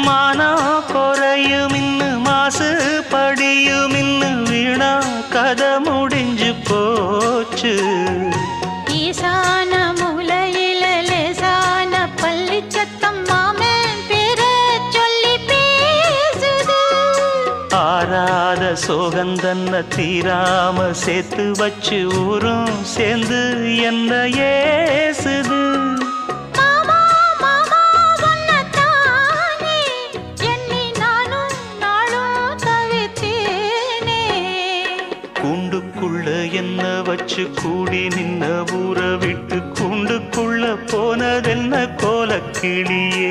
மானம் குறையும் இன்னு மாசு படியும் இன்னு வீணா கதை முடிஞ்சு போச்சு. ஈசான மூலையில லேசான பள்ளி சத்தம் மாமன் பேர சொல்லி பேசுது. ஆறாத சோகந்தன்ன தீராம சேர்த்து வச்சு ஊரும் சேர்ந்து என்ன ஏசுது. மாமா மாமா உன்னத்தானே எண்ணி நானும் நாளும் தவித்தேனே. கூண்டுக்குள்ள என்ன வச்சு கூடி நின்ன ஊற விட்டு கூண்டுக்குள்ள போனதென்ன கோலக்கிளியே.